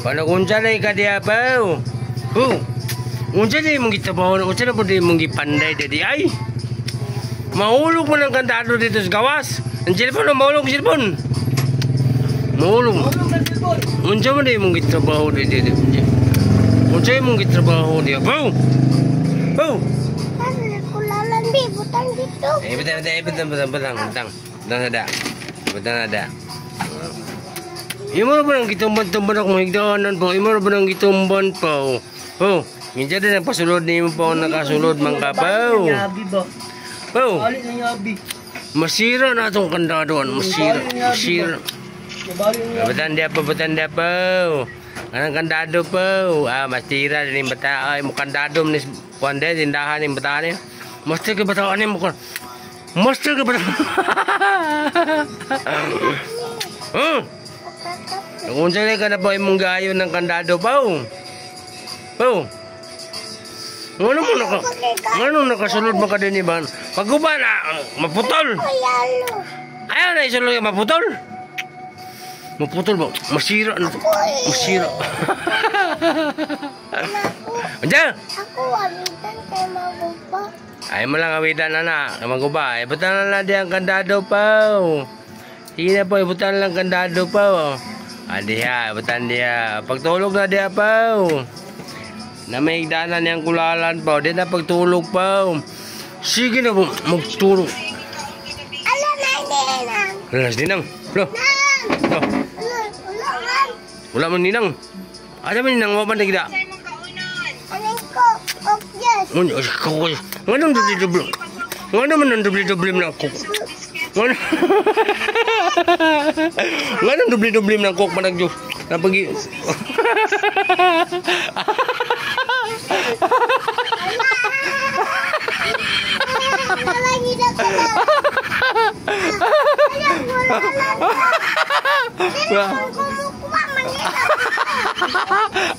Paano unsa na ka diya pa? Unsa na mong gitabaho? Unsa na po di mong gipanday dedi ay? Mahulog mo ng kandado dito sa gawas. Ang cellphone, mahulog ang cellphone. Mahulog. Unsa mo di mong gitrabaho dedi? Unsa mong gitrabaho diya pa? Kulalan di butang dito. Butang ada. Imo ba nang gitumban-tumban ako mahigdaanan po? Imo ba nang gitumban po? Minsan din ang pasulod ni mo po nakasulod man ka po. Masira na itong kandadoan. Masira. Batan dia po. Anong kandado po? Masira din yung bata. Ay, mo kandado ni Puande, tindahan yung bata niya. Master ka bata niya mo. Master ka bata. Kung saan ka na po imong gayo ng kandado pa. Ano nakasulod mo ka din iban? Pagguba na, maputol. Ayaw na isulod ka maputol. Maputol ba? Masira na. Masira. Andiyan? Ako awitan kay maguba. Ay mo lang awitan na. Maguba. Ibutan na diyan kandado pa. Sige na po, ibutan lang kandado pa. Diya, ibutan diya. Pagtulog na diya pa. Na may higdanan niyang kulalan pa. Di na pagtulog pa. Sige na po, magtulog. Alam na ninang. Alas dinang. Wala man ninang. Ada man ninang, wala man nagda. Anong ko? Yes. Nganong dubli-dubli? Ngano man ang dubli-dubli na cook? Nganong dubli-dubli na cook man nagjo? Napagi.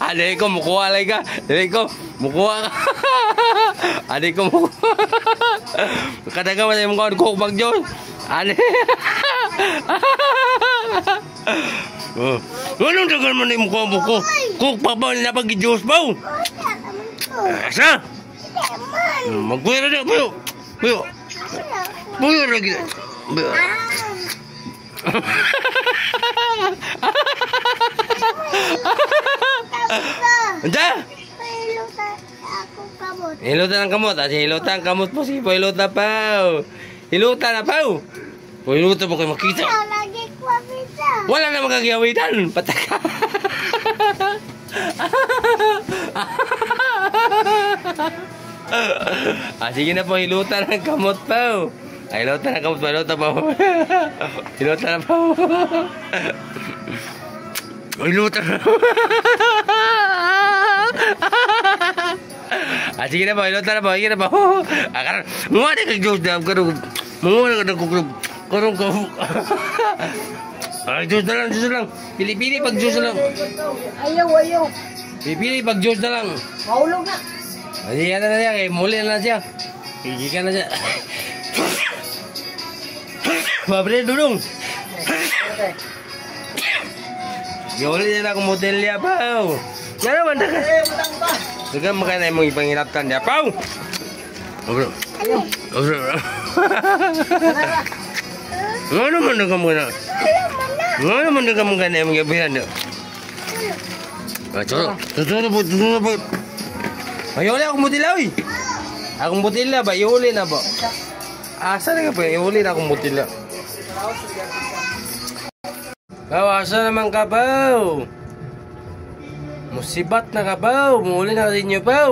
Adik ko mukuha lagi ka. Adik ko mukuha ka. Adik ko mukuha. Kadaga masay mong kawad kuk bagyo. Adik. Anong dagal man yung mukha mo ko? Kuk pa ba nila pag-i-juice ba? Asa? Magkuya na buyo. Buyo lagi. Buyo. Anda? Hilutan ang kamot. Hilutan ang kamot po. Sige po, hilutan pa. Hilutan na pa. Hilutan mo kayo makita. Wala na magagawitan. Pataka. Sige na po, hilutan ang kamot pa. Hilutan ang kamot pa. Hilutan pa. Hilutan na pa. Hilutan na pa. Sige na po, hilutan na po. Sige na po. Mga na kag-juice na. Mga na kag-juice na. Juice na lang. Pili-pili pag-juice na lang. Ayaw. Pili-pili pag-juice na lang. Mahulog na. Yan na siya. Muli na siya. Higikan na siya. Mabre dulong. Yoli na akong modelya pa. Ano man ka? Dagan makana imong ipangilaptan dia pa. Bro. Ngano man dagan mo na? Ngano man dagan mo kana imong gabihan do? Tutulo po. Ayoli akong modelya oy. Akong modelya ba yoli na ba? Asa na ka pa yoli na akong modelya. Asa naman ka ba? Musibat na ka ba? Muli na sa inyo ba?